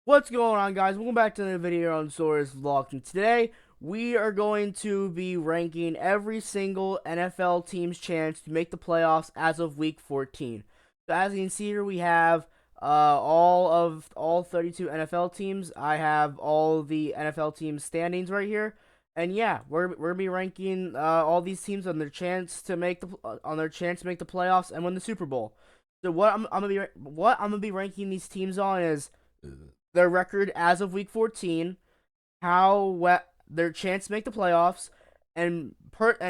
What's going on, guys? Welcome back to the video on Sora's Vlog. And today, we are going to be ranking every single NFL team's chance to make the playoffs as of Week 14. So as you can see here, we have all 32 NFL teams. I have all the NFL teams standings right here. And yeah, we're gonna be ranking all these teams on their chance to make the playoffs and win the Super Bowl. So what I'm gonna be ranking these teams on is their record as of Week 14, their chance to make the playoffs, and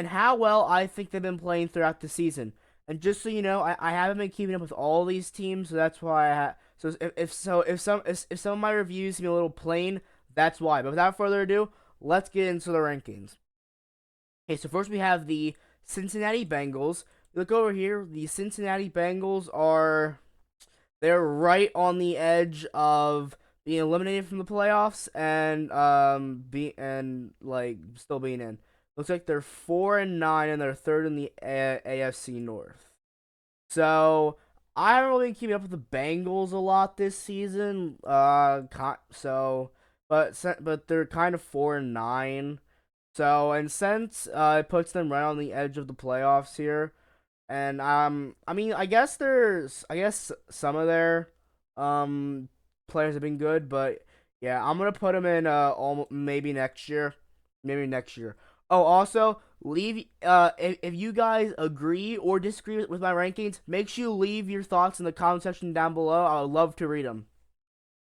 how well I think they've been playing throughout the season. And just so you know, I haven't been keeping up with all these teams, so that's why if some of my reviews seem a little plain, that's why. But without further ado, let's get into the rankings. Okay, so first we have the Cincinnati Bengals. Look over here. The Cincinnati Bengals they're right on the edge of being eliminated from the playoffs and still being in. Looks like they're 4-9 and they're third in the AFC North. So I haven't really been keeping up with the Bengals a lot this season. But they're kind of 4-9. So and since it puts them right on the edge of the playoffs here. And I mean, I guess some of their players have been good, but yeah, I'm gonna put them in maybe next year, maybe next year. Oh, also leave if you guys agree or disagree with my rankings, make sure you leave your thoughts in the comment section down below. I would love to read them.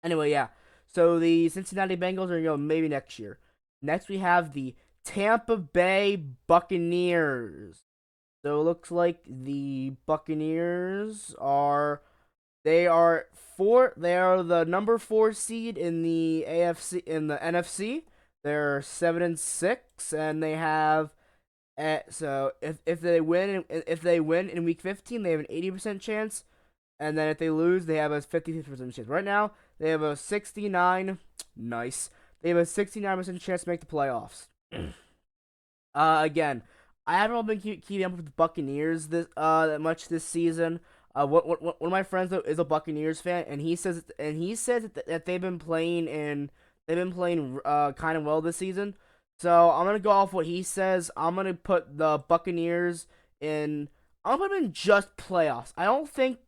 Anyway, yeah. So the Cincinnati Bengals are gonna go maybe next year. Next we have the Tampa Bay Buccaneers. So it looks like the Buccaneers they are the number 4 seed in the NFC. They're 7-6, and they have so if they win in week 15, they have an 80% chance, and then if they lose, they have a 50% chance. Right now, they have a 69 nice. They have a 69% chance to make the playoffs. Again, I haven't really been keeping up with the Buccaneers that much this season. One of my friends is a Buccaneers fan, and he says that they've been playing kind of well this season. So I'm gonna go off what he says. I'm gonna put the Buccaneers in. I'm gonna put them in just playoffs. I don't think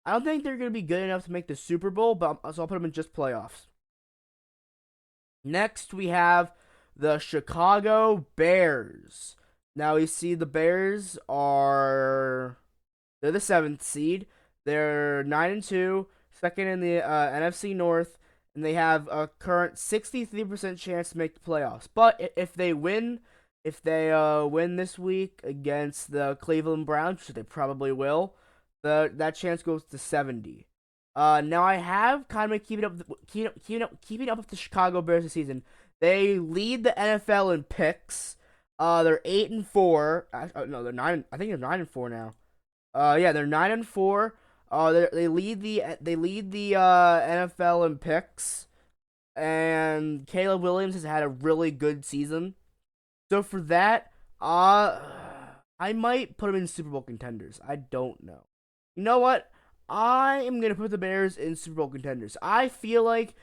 they're gonna be good enough to make the Super Bowl, so I'll put them in just playoffs. Next, we have the Chicago Bears. Now we see the Bears they're the 7th seed. They're 9-2, second in the NFC North, and they have a current 63% chance to make the playoffs. But if they win this week against the Cleveland Browns, which they probably will, that chance goes to 70. Now I have kind of been keeping up with the Chicago Bears this season. They lead the NFL in picks. They're 8-4. No, they're 9. I think they're 9-4 now. Yeah, they're 9-4. They lead the NFL in picks, and Caleb Williams has had a really good season. So for that, I might put him in Super Bowl contenders. I don't know. You know what? I am gonna put the Bears in Super Bowl contenders. I feel like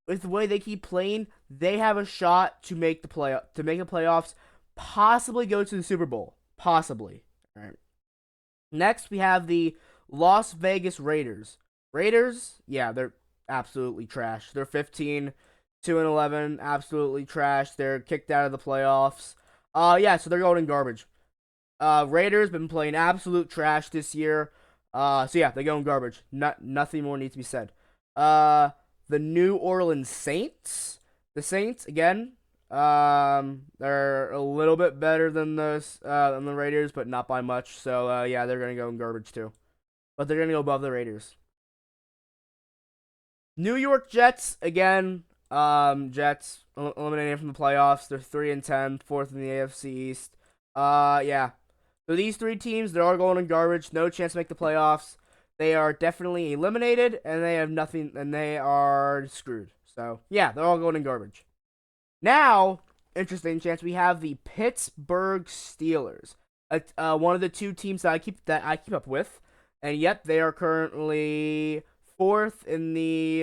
with the way they keep playing, they have a shot to make the playoffs, possibly go to the Super Bowl, possibly. All right. Next, we have the Las Vegas Raiders. Raiders, yeah, they're absolutely trash. They're 15-11, absolutely trash. They're kicked out of the playoffs. Yeah, so they're going in garbage. Raiders been playing absolute trash this year. So yeah, they're going garbage. Nothing more needs to be said. The New Orleans Saints. The Saints again. They're a little bit better than the Raiders, but not by much. So yeah, they're gonna go in garbage too. But they're gonna go above the Raiders. New York Jets again. Jets eliminated from the playoffs. They're 3-10, fourth in the AFC East. Yeah. So these three teams, they're all going in garbage. No chance to make the playoffs. They are definitely eliminated, and they have nothing, and they are screwed. So yeah, they're all going in garbage. Now, interesting chance, we have the Pittsburgh Steelers, one of the two teams that I keep up with, and yep, they are currently fourth in the.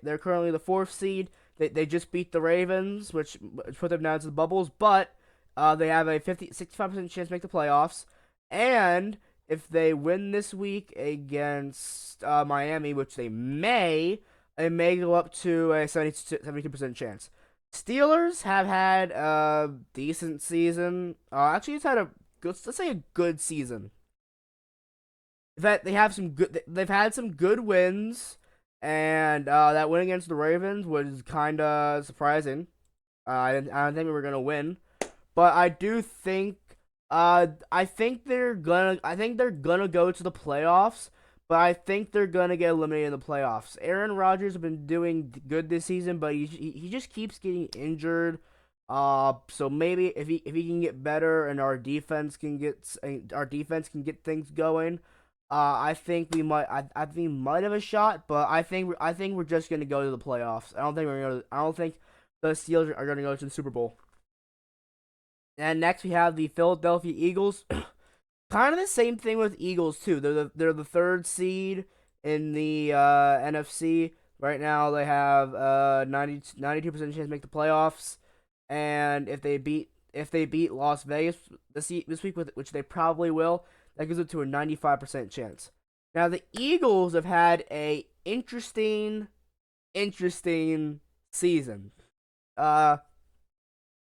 They're currently the fourth seed. They just beat the Ravens, which put them down to the bubbles, but they have a 65% chance to make the playoffs. And if they win this week against Miami, which it may go up to a 72% chance. Steelers have had a decent season. Actually, it's had a good, let's say a good season. In fact, they've had some good wins, and that win against the Ravens was kind of surprising. I don't think we were gonna win, but I do think I think they're gonna go to the playoffs, but I think they're gonna get eliminated in the playoffs. Aaron Rodgers has been doing good this season, but he just keeps getting injured. So maybe if he can get better and our defense can get things going, I think I think we might have a shot, but I think we're just gonna go to the playoffs. I don't think the Steelers are gonna go to the Super Bowl. And next we have the Philadelphia Eagles. Kind of the same thing with Eagles too. They're the third seed in the NFC right now. They have 92% chance to make the playoffs, and if they beat Las Vegas this week, which they probably will, that gives it to a 95% chance. Now the Eagles have had a interesting season. Uh,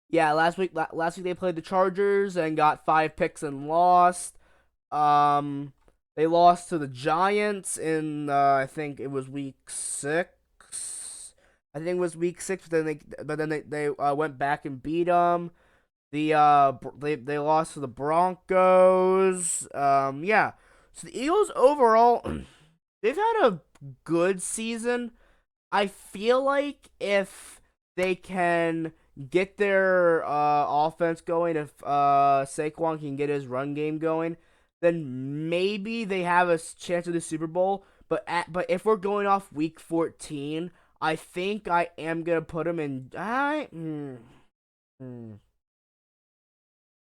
yeah, last week they played the Chargers and got 5 picks and lost. They lost to the Giants in I think it was week 6. I think it was week 6, but then they went back and beat them. They lost to the Broncos. Yeah. So the Eagles overall, they've had a good season. I feel like if they can get their offense going, if Saquon can get his run game going, then maybe they have a chance of the Super Bowl. But if we're going off week 14, I think I am gonna put them in. You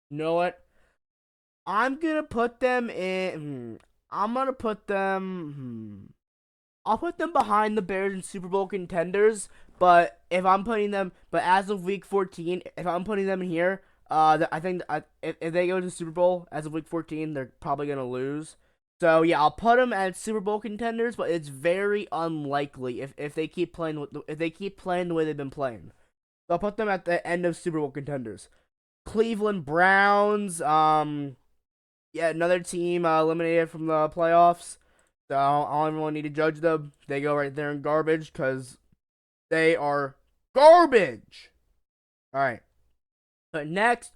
know what? I'm gonna put them in. I'm gonna put them. I'll put them behind the Bears and Super Bowl contenders. But as of week 14, if I'm putting them here, I think if they go to the Super Bowl as of week 14, they're probably gonna lose. So yeah, I'll put them as Super Bowl contenders, but it's very unlikely if they keep playing the way they've been playing. So I'll put them at the end of Super Bowl contenders. Cleveland Browns, yeah, another team eliminated from the playoffs. So I don't really need to judge them. They go right there in garbage because they are garbage. All right. But next,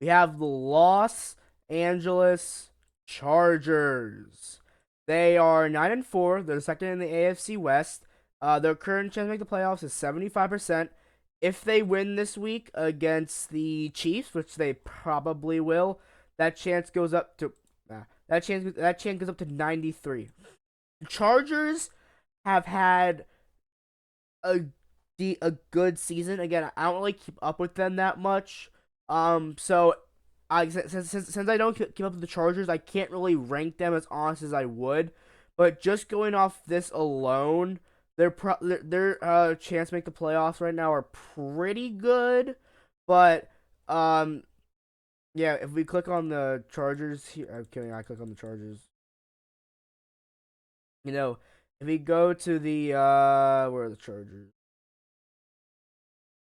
we have the Los Angeles Chargers. They are 9-4. They're second in the AFC West. Their current chance to make the playoffs is 75%. If they win this week against the Chiefs, which they probably will, that chance goes up to 93. The Chargers have had a good season. Again, I don't really keep up with them that much. So since I don't keep up with the Chargers, I can't really rank them as honest as I would. But just going off this alone, their chance to make the playoffs right now are pretty good. But yeah, if we click on the Chargers here, I'm kidding. I click on the Chargers. You know, if we go to the where are the Chargers?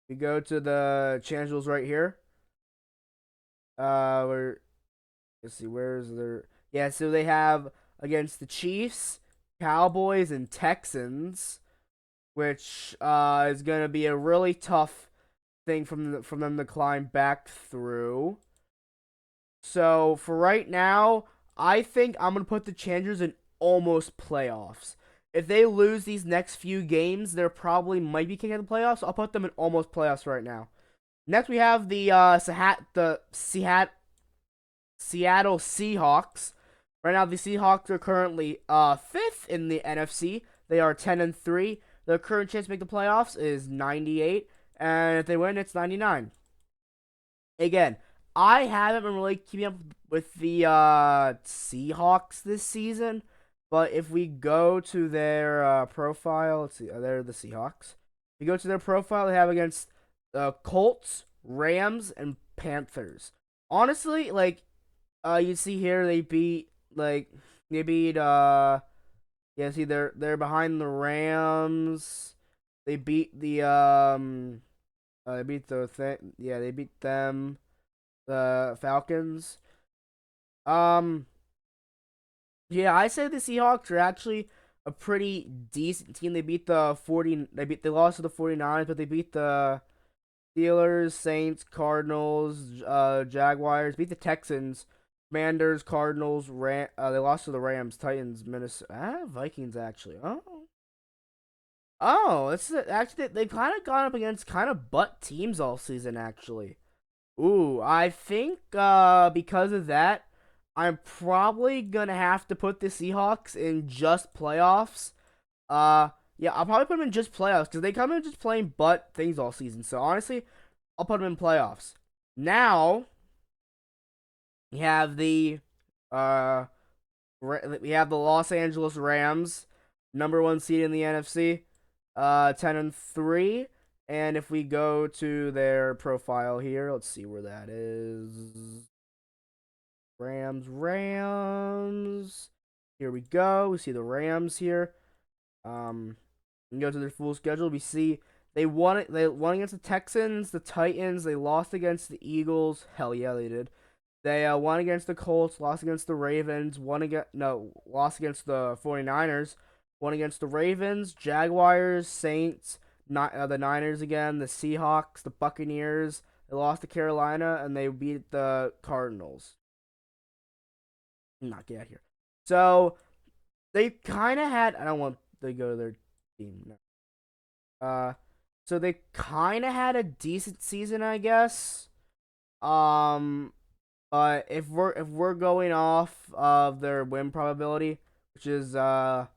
We go to the Chargers right here. Where let's see, where's their yeah? So they have against the Chiefs, Cowboys, and Texans, which is gonna be a really tough thing from them to climb back through. So for right now, I think I'm gonna put the Chargers in almost playoffs. If they lose these next few games, they're probably might be kicking out the playoffs. So I'll put them in almost playoffs right now. Next, we have the Seattle Seahawks. Right now, the Seahawks are currently fifth in the NFC. They are 10-3. Their current chance to make the playoffs is 98, and if they win, it's 99. Again, I haven't been really keeping up with the Seahawks this season, But if we go to their profile, let's see, they're the Seahawks. If you go to their profile, they have against the Colts, Rams, and Panthers. Honestly, like, you see here, they beat yeah, see, they're behind the Rams. They beat they beat they beat them, the Falcons. Um, yeah, I say the Seahawks are actually a pretty decent team. They lost to the 49ers, but they beat the Steelers, Saints, Cardinals, Jaguars, beat the Texans, Commanders, Cardinals, they lost to the Rams, Titans, Minnesota, Vikings actually. Oh, it's actually they've kind of gone up against kind of butt teams all season actually. Ooh, I think because of that, I'm probably gonna have to put the Seahawks in just playoffs. Uh, yeah, I'll probably put them in just playoffs because they come in just playing butt things all season. So honestly, I'll put them in playoffs. Now we have uh we have the Los Angeles Rams, number one seed in the NFC, 10-3. And if we go to their profile here, let's see where that is. Rams. Here we go. We see the Rams here. We go to their full schedule. We see they won it. They won against the Texans, the Titans. They lost against the Eagles. Hell yeah, they did. They won against the Colts, lost against the Ravens, lost against the 49ers, won against the Ravens, Jaguars, Saints, the Niners again, the Seahawks, the Buccaneers. They lost to Carolina, and they beat the Cardinals. Not get out here. So they kind of had. I don't want to go to their team. No. So they kind of had a decent season, I guess. Um, but if we're going off of their win probability, which is 99%,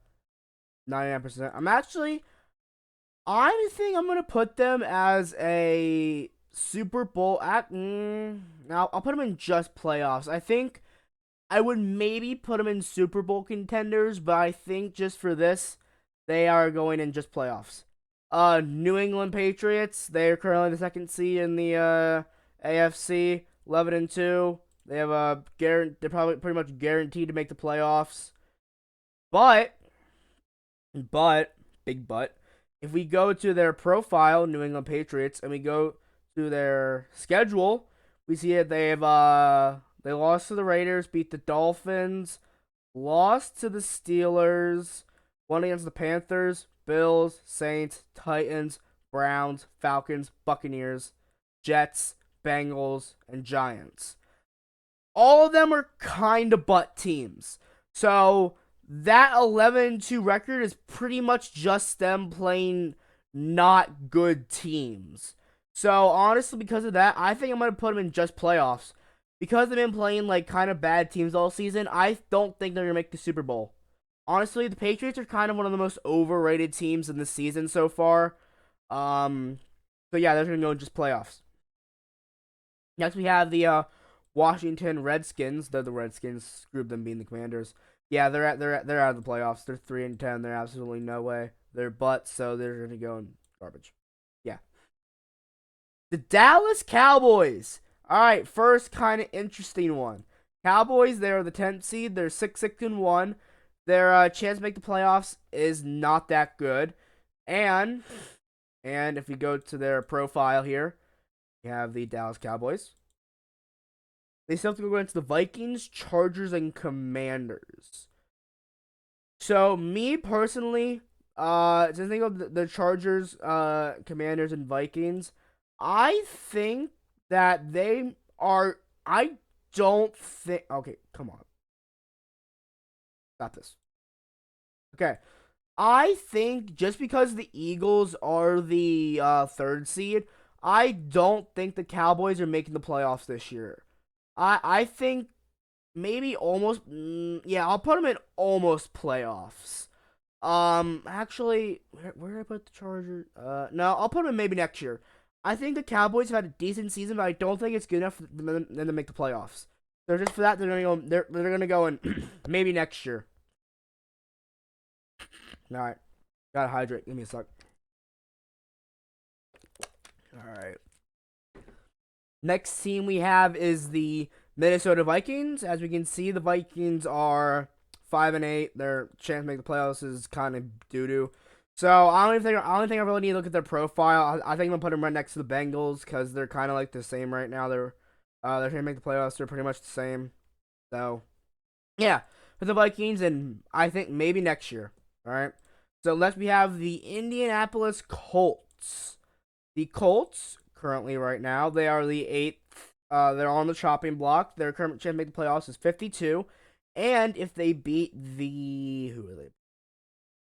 I think I'm gonna put them as a Super Bowl now I'll put them in just playoffs. I think I would maybe put them in Super Bowl contenders, but I think just for this, they are going in just playoffs. New England Patriots, they are currently the second seed in the AFC, 11-2. They have they're probably pretty much guaranteed to make the playoffs. But, big but, if we go to their profile, New England Patriots, and we go to their schedule, we see that they lost to the Raiders, beat the Dolphins, lost to the Steelers, won against the Panthers, Bills, Saints, Titans, Browns, Falcons, Buccaneers, Jets, Bengals, and Giants. All of them are kind of butt teams. So that 11-2 record is pretty much just them playing not good teams. So honestly, because of that, I think I'm gonna put them in just playoffs. Because they've been playing like kind of bad teams all season, I don't think they're gonna make the Super Bowl. Honestly, the Patriots are kind of one of the most overrated teams in the season so far. So yeah, they're gonna go in just playoffs. Next, we have the Washington Redskins. They're the Redskins. Screw them being the Commanders. Yeah, they're out of the playoffs. They're 3-10. They're absolutely no way. They're butts, so they're gonna go in garbage. Yeah. The Dallas Cowboys. All right, first kind of interesting one. Cowboys, they're the 10th seed. They're 6-1. Their chance to make the playoffs is not that good. And if we go to their profile here, you have the Dallas Cowboys. They still have to go against the Vikings, Chargers, and Commanders. So me personally, to think of the Chargers, Commanders, and Vikings, I think that they are. I don't think. Okay, come on. Got this. Okay. I think just because the Eagles are the third seed, I don't think the Cowboys are making the playoffs this year. I think maybe almost. Yeah, I'll put them in almost playoffs. Actually, where did I put the Chargers? No, I'll put them in maybe next year. I think the Cowboys have had a decent season, but I don't think it's good enough for them to make the playoffs. So just for that, they're gonna go. They're gonna go in maybe next year. All right. Gotta hydrate. Give me a sec. All right. Next team we have is the Minnesota Vikings. As we can see, the Vikings are 5-8. Their chance to make the playoffs is kind of doo doo. So I don't think I really need to look at their profile. I think I'm gonna put them right next to the Bengals because they're kind of like the same right now. They're trying to make the playoffs. They're pretty much the same. So yeah, for the Vikings, and I think maybe next year. All right. So next we have the Indianapolis Colts. The Colts currently right now they are the eighth. They're on the chopping block. Their current chance to make the playoffs is 52, and if they beat the who are they?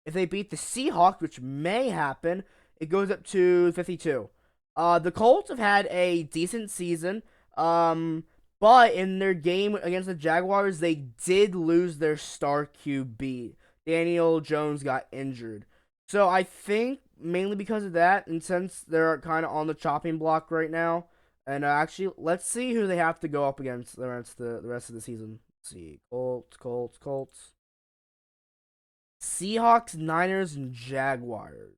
If they beat the Seahawks, which may happen, it goes up to 52. The Colts have had a decent season. But in their game against the Jaguars, they did lose their star QB. Daniel Jones got injured. So I think mainly because of that, and since they're kind of on the chopping block right now, and actually, let's see who they have to go up against the rest of the season. Let's see, Colts. Seahawks, Niners, and Jaguars.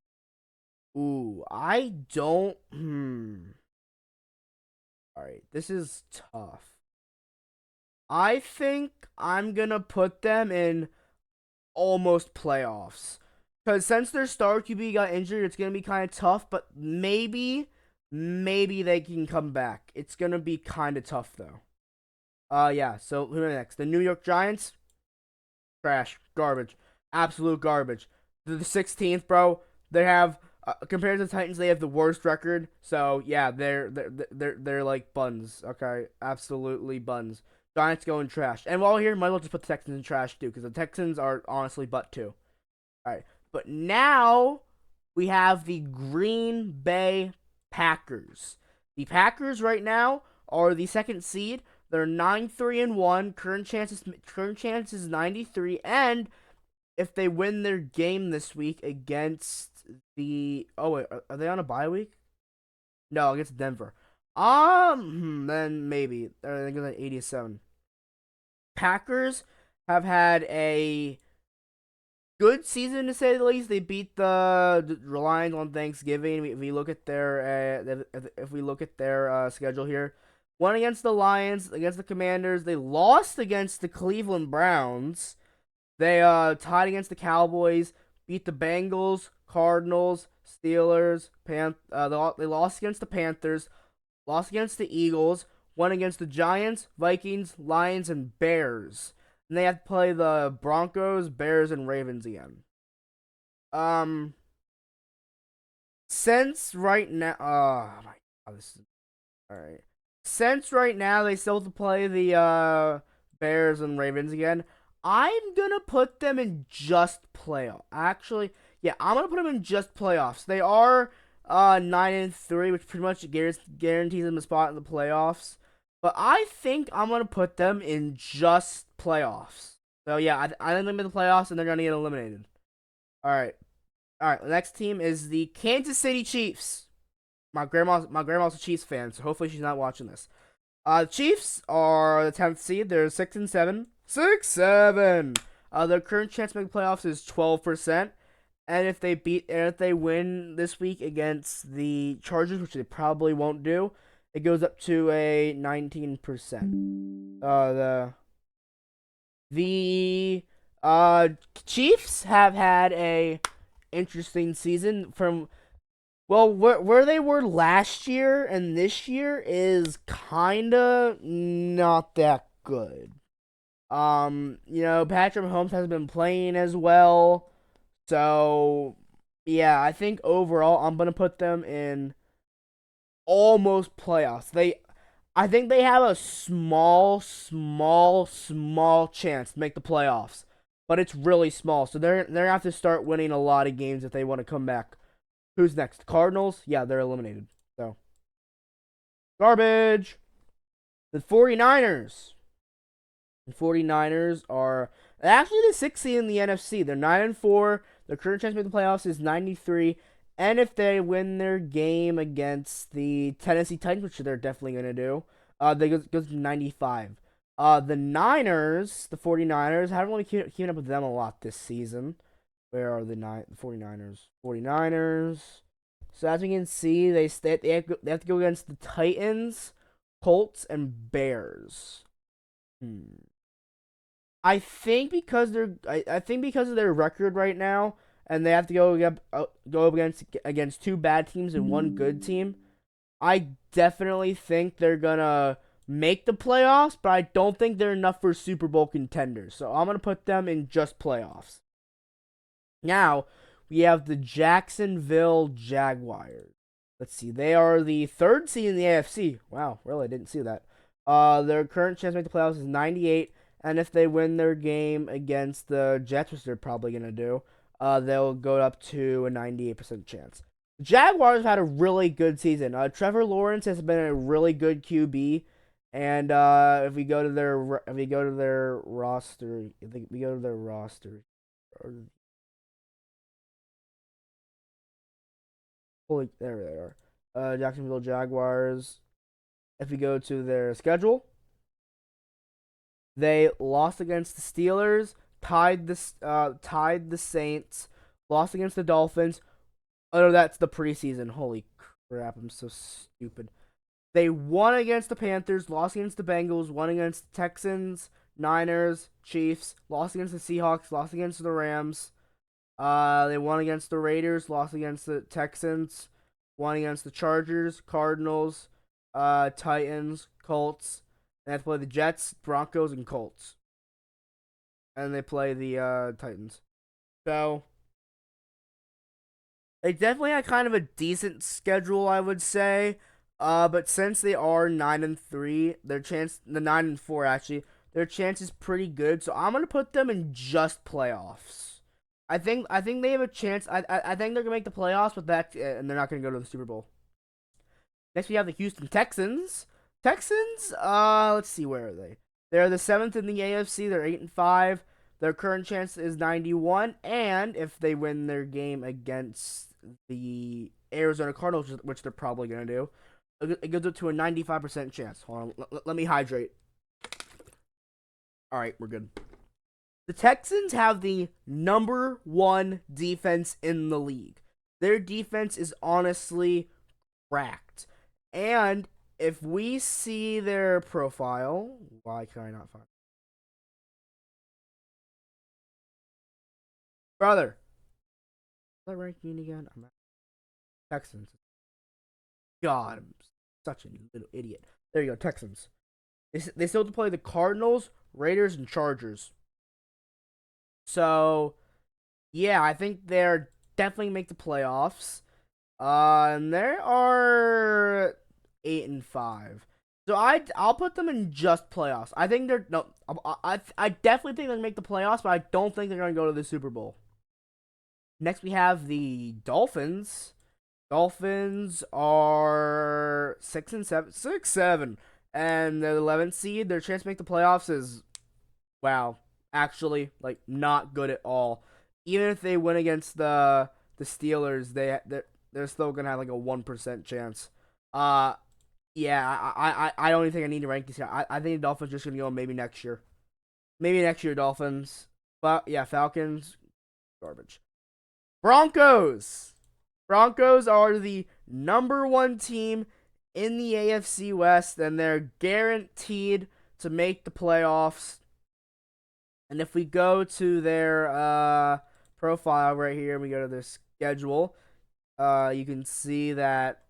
Ooh, I don't. All right, this is tough. I think I'm gonna put them in almost playoffs. Because since their star QB got injured, it's gonna be kind of tough. But maybe they can come back. It's gonna be kind of tough though. Yeah. So who next? The New York Giants. Trash, garbage, absolute garbage. The 16th, bro. They have compared to the Titans, they have the worst record. So yeah, they're like buns. Okay, absolutely buns. Giants going trash. And while we're here, might as well just put the Texans in trash too, because the Texans are honestly butt too. All right, but now we have the Green Bay Packers. The Packers right now are the second seed. They're 9-3-1. Current chance is 93. And if they win their game this week against the wait, are they on a bye week? No, against Denver. Then maybe I think it's 87. Packers have had a good season to say the least. They beat the Lions on Thanksgiving. If we look at their schedule here, won against the Lions, against the Commanders. They lost against the Cleveland Browns. They tied against the Cowboys, beat the Bengals, Cardinals, Steelers. They lost against the Panthers, lost against the Eagles, won against the Giants, Vikings, Lions, and Bears. And they have to play the Broncos, Bears, and Ravens again. Since right now, oh my god, this is all right. Since right now they still have to play the Bears and Ravens again, I'm gonna put them in just playoff. Actually, yeah, I'm gonna put them in just playoffs. They are 9-3, which pretty much guarantees them a spot in the playoffs. But I think I'm gonna put them in just playoffs. So yeah, I think they're in the playoffs and they're gonna get eliminated. All right. The next team is the Kansas City Chiefs. My grandma's a Chiefs fan, so hopefully she's not watching this. The Chiefs are the 10th seed. They're 6-7. 6-7. Their current chance to make the playoffs is 12%. And if they win this week against the Chargers, which they probably won't do, it goes up to a 19%. The Chiefs have had a interesting season from where they were last year and this year is kinda not that good. Patrick Mahomes hasn't been playing as well. So yeah, I think overall I'm gonna put them in almost playoffs. I think they have a small chance to make the playoffs, but it's really small. So they're gonna have to start winning a lot of games if they want to come back. Who's next? Cardinals? Yeah, they're eliminated. So garbage. The 49ers. The 49ers are actually the 6th seed in the NFC. They're 9-4. Their current chance to make the playoffs is 93. And if they win their game against the Tennessee Titans, which they're definitely going to do, they go to 95. The 49ers, haven't really keeping up with them a lot this season. Where are the 49ers? 49ers. So as we can see, they have to go against the Titans, Colts, and Bears. Hmm. I think because of their record right now, and they have to go up against two bad teams and one good team. I definitely think they're gonna make the playoffs, but I don't think they're enough for Super Bowl contenders. So I'm gonna put them in just playoffs. Now we have the Jacksonville Jaguars. Let's see, they are the third seed in the AFC. Wow, really didn't see that. Their current chance to make the playoffs is 98, and if they win their game against the Jets, which they're probably gonna do, they'll go up to a 98% chance. The Jaguars have had a really good season. Trevor Lawrence has been a really good QB, and if we go to their roster, if we go to their roster, or holy, there they are. Jacksonville Jaguars. If we go to their schedule, they lost against the Steelers, tied the Saints, lost against the Dolphins. Oh no, that's the preseason. Holy crap, I'm so stupid. They won against the Panthers, lost against the Bengals, won against the Texans, Niners, Chiefs, lost against the Seahawks, lost against the Rams. They won against the Raiders, lost against the Texans, won against the Chargers, Cardinals, Titans, Colts. They have to play the Jets, Broncos, and Colts. And they play the Titans. So they definitely had kind of a decent schedule, I would say. But since they are 9-3, the 9-4 actually, their chance is pretty good. So I'm gonna put them in just playoffs. I think they have a chance. I think they're gonna make the playoffs, but and they're not gonna go to the Super Bowl. Next, we have the Houston Texans. Texans. Let's see, where are they? They're the seventh in the AFC. They're 8-5. Their current chance is 91, and if they win their game against the Arizona Cardinals, which they're probably gonna do, it goes up to a 95% chance. Hold on, let me hydrate. All right, we're good. The Texans have the number one defense in the league. Their defense is honestly cracked. And if we see their profile, why can I not find it? Brother, what ranking again? I'm at Texans. God, I'm such a little idiot. There you go, Texans. They still have to play the Cardinals, Raiders, and Chargers. So, yeah, I think they're definitely make the playoffs. And they are 8-5. So I'll put them in just playoffs. I think they're no. I definitely think they're gonna make the playoffs, but I don't think they're gonna go to the Super Bowl. Next, we have the Dolphins. Dolphins are 6-7, 6-7, and they're the 11th seed. Their chance to make the playoffs is wow, actually, like not good at all. Even if they win against the Steelers, they're still gonna have like a 1% chance. Uh, yeah, I don't even think I need to rank these. I think the Dolphins are just gonna go maybe next year, Dolphins. But yeah, Falcons garbage. Broncos. Broncos are the number one team in the AFC West, and they're guaranteed to make the playoffs. And if we go to their profile right here, and we go to their schedule, you can see that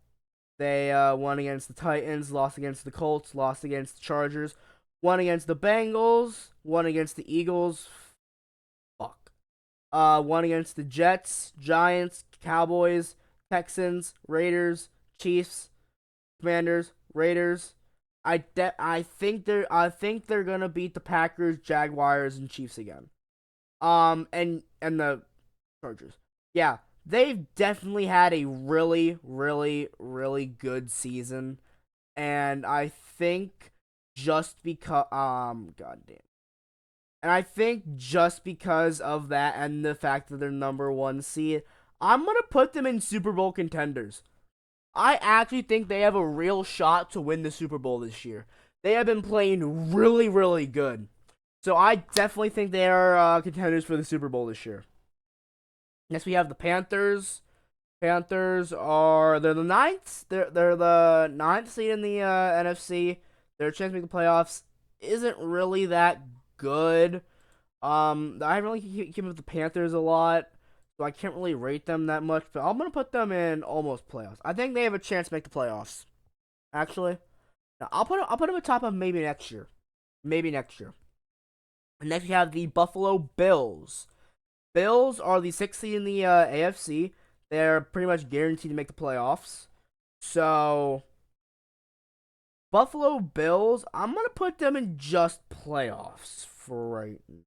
they won against the Titans, lost against the Colts, lost against the Chargers, won against the Bengals, won against the Eagles. Fuck. Won against the Jets, Giants, Cowboys, Texans, Raiders, Chiefs, Commanders, Raiders. I think they're gonna beat the Packers, Jaguars, and Chiefs again. And the Chargers. Yeah, they've definitely had a really, really, really good season, and I think just because goddamn, and I think just because of that and the fact that they're number one seed, I'm gonna put them in Super Bowl contenders. I actually think they have a real shot to win the Super Bowl this year. They have been playing really, really good. So I definitely think they are contenders for the Super Bowl this year. Next we have the Panthers. They're the ninth. They're the ninth seed in the NFC. Their chance to make the playoffs isn't really that good. I really keep with the Panthers a lot, so I can't really rate them that much. But I'm gonna put them in almost playoffs. I think they have a chance to make the playoffs. Actually, now, I'll put them at top of maybe next year. Maybe next year. And next we have the Buffalo Bills. Bills are the sixth seed in the AFC. They're pretty much guaranteed to make the playoffs. So Buffalo Bills, I'm gonna put them in just playoffs for right now.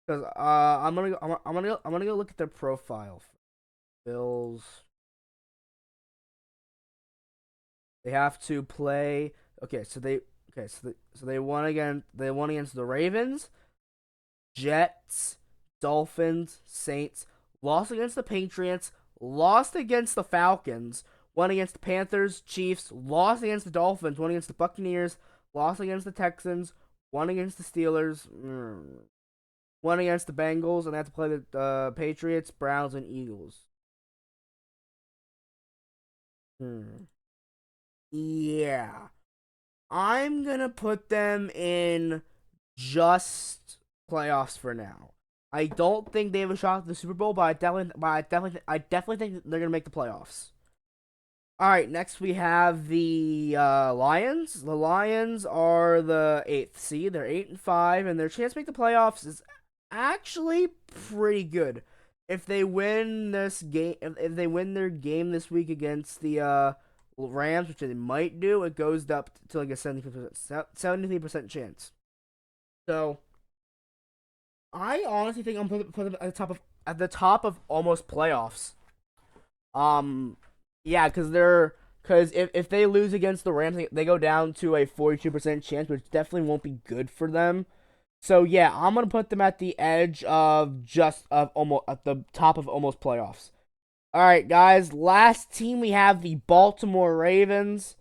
Because I'm gonna go look at their profile. Bills. They have to play. So they won against the Ravens, Jets, Dolphins, Saints, lost against the Patriots, lost against the Falcons, won against the Panthers, Chiefs, lost against the Dolphins, won against the Buccaneers, lost against the Texans, won against the Steelers, won against the Bengals, and they have to play the Patriots, Browns, and Eagles. Yeah. I'm gonna put them in just playoffs for now. I don't think they have a shot at the Super Bowl, but I definitely think they're gonna make the playoffs. All right, next we have the Lions. The Lions are the eighth seed. They're 8-5, and their chance to make the playoffs is actually pretty good. If they win this game, if they win their game this week against the Rams, which they might do, it goes up to like a 73% chance. So I honestly think I'm put them at the top of almost playoffs. Um, yeah, because if they lose against the Rams, they go down to a 42% chance, which definitely won't be good for them. So yeah, I'm gonna put them at the edge of just of almost at the top of almost playoffs. All right, guys. Last team we have the Baltimore Ravens.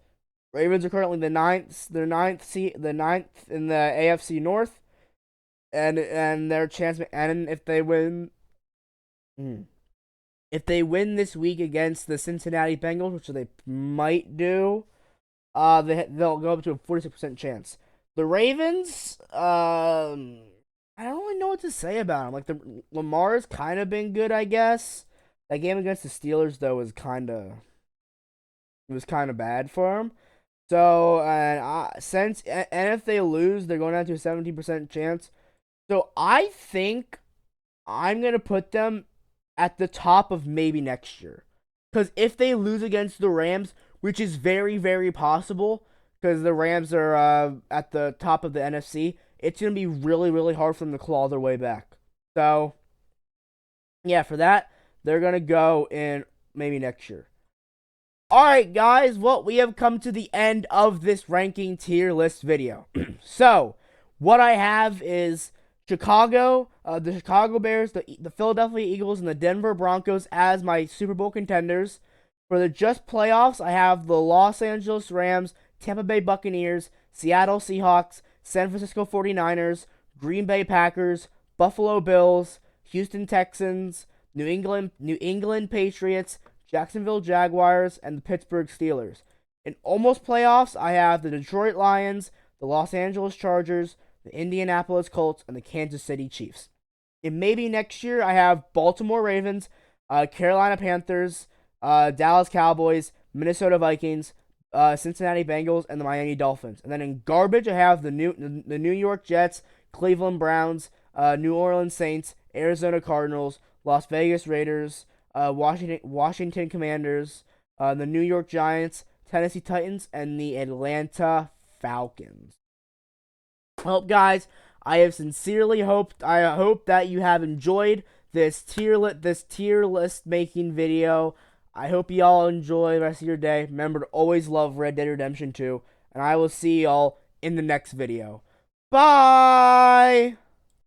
Ravens are currently the ninth. They're the ninth in the AFC North, and their chance. And if they win this week against the Cincinnati Bengals, which they might do, they'll go up to a 46% chance. The Ravens, I don't really know what to say about them. Like Lamar's kind of been good, I guess. That game against the Steelers though was kind of bad for him. So and if they lose, they're going down to a 17% chance. So I think I'm gonna put them at the top of maybe next year. Because if they lose against the Rams, which is very, very possible, because the Rams are at the top of the NFC, it's going to be really, really hard for them to claw their way back. So, yeah, for that, they're going to go in maybe next year. All right, guys, well, we have come to the end of this ranking tier list video. So, what I have is Chicago, the Chicago Bears, the Philadelphia Eagles, and the Denver Broncos as my Super Bowl contenders. For the just playoffs, I have the Los Angeles Rams, Tampa Bay Buccaneers, Seattle Seahawks, San Francisco 49ers, Green Bay Packers, Buffalo Bills, Houston Texans, New England Patriots, Jacksonville Jaguars, and the Pittsburgh Steelers. In almost playoffs, I have the Detroit Lions, the Los Angeles Chargers, the Indianapolis Colts, and the Kansas City Chiefs. And maybe next year, I have Baltimore Ravens, Carolina Panthers, Dallas Cowboys, Minnesota Vikings, Cincinnati Bengals, and the Miami Dolphins. And then in garbage, I have the New York Jets, Cleveland Browns, New Orleans Saints, Arizona Cardinals, Las Vegas Raiders, Washington Commanders, the New York Giants, Tennessee Titans, and the Atlanta Falcons. Well, guys, I hope that you have enjoyed this tier list making video. I hope you all enjoy the rest of your day. Remember to always love Red Dead Redemption 2, and I will see y'all in the next video. Bye!